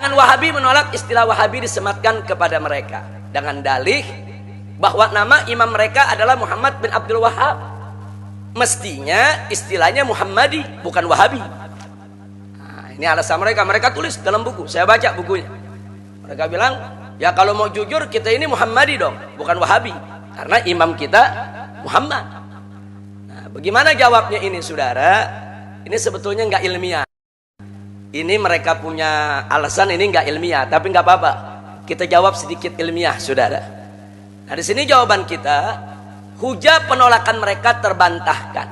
Wahabi menolak istilah Wahabi disematkan kepada mereka dengan dalih bahwa nama imam mereka adalah Muhammad bin Abdul Wahab. Mestinya istilahnya Muhammadi, bukan Wahabi. Nah, ini alasan mereka. Mereka tulis dalam buku, saya baca bukunya. Mereka bilang, ya kalau mau jujur kita ini Muhammadi dong, bukan Wahabi, karena imam kita Muhammad. Nah, bagaimana jawabnya ini, saudara? Ini sebetulnya nggak ilmiah. Ini mereka punya alasan, ini nggak ilmiah, tapi nggak apa-apa. Kita jawab sedikit ilmiah, saudara. Nah, di sini jawaban kita, hujah penolakan mereka terbantahkan.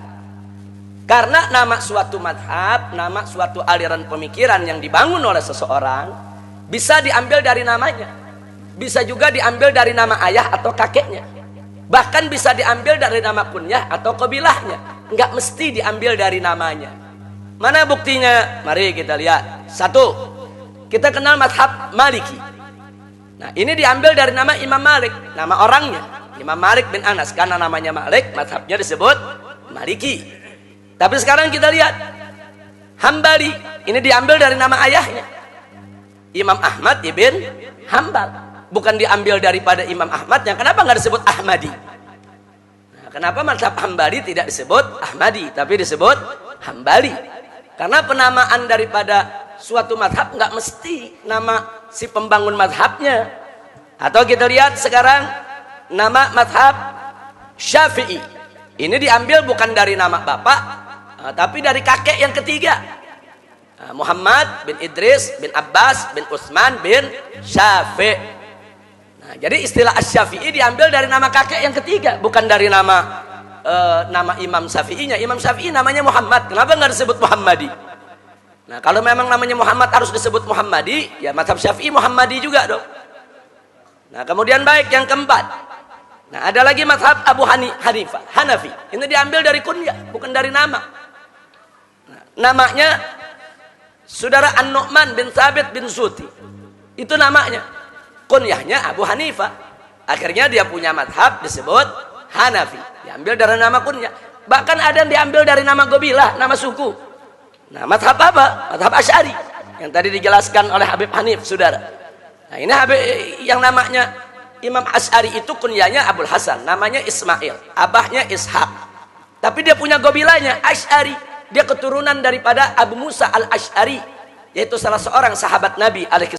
Karena nama suatu madhab, nama suatu aliran pemikiran yang dibangun oleh seseorang, bisa diambil dari namanya. Bisa juga diambil dari nama ayah atau kakeknya. Bahkan bisa diambil dari nama kunyah atau kabilahnya. Nggak mesti diambil dari namanya. Mana buktinya? Mari kita lihat. Satu, kita kenal madhab Maliki. Nah, ini diambil dari nama Imam Malik, nama orangnya Imam Malik bin Anas, karena namanya Malik, madhabnya disebut Maliki. Tapi sekarang kita lihat Hambali, ini diambil dari nama ayahnya Imam Ahmad ibn Hambal, bukan diambil daripada Imam Ahmad. Yang kenapa nggak disebut Ahmadi? Nah, kenapa madhab Hambali tidak disebut Ahmadi tapi disebut Hambali? Karena penamaan daripada suatu madhab nggak mesti nama si pembangun madhabnya. Atau kita lihat sekarang nama madhab Syafi'i, ini diambil bukan dari nama bapak, tapi dari kakek yang ketiga, Muhammad bin Idris bin Abbas bin Utsman bin Syafi'. Nah, jadi istilah Asy-Syafi'i diambil dari nama kakek yang ketiga, bukan dari nama Imam Syafi'inya. Imam Syafi'i namanya Muhammad, kenapa nggak disebut Muhammadi? Nah, kalau memang namanya Muhammad harus disebut Muhammadi, ya madhab Syafi'i Muhammadi juga dong. Nah, kemudian baik yang keempat. Nah, ada lagi madhab Abu Hanifah, Hanafi. Ini diambil dari kunyah, bukan dari nama. Nah, namanya saudara An-Nu'man bin Thabit bin Suti. Itu namanya. Kunyahnya Abu Hanifah. Akhirnya dia punya madhab disebut Hanafi, diambil dari nama kunyah. Bahkan ada yang diambil dari nama gobilah, nama suku. Nah, madhab apa? Madhab Asy'ari yang tadi dijelaskan oleh Habib Hanif, saudara. Nah, ini Habib yang namanya Imam Asy'ari itu kunyahnya Abul Hasan, namanya Ismail, abahnya Ishaq. Tapi dia punya gobilahnya Asy'ari. Dia keturunan daripada Abu Musa al-Asy'ari, yaitu salah seorang sahabat Nabi alaihi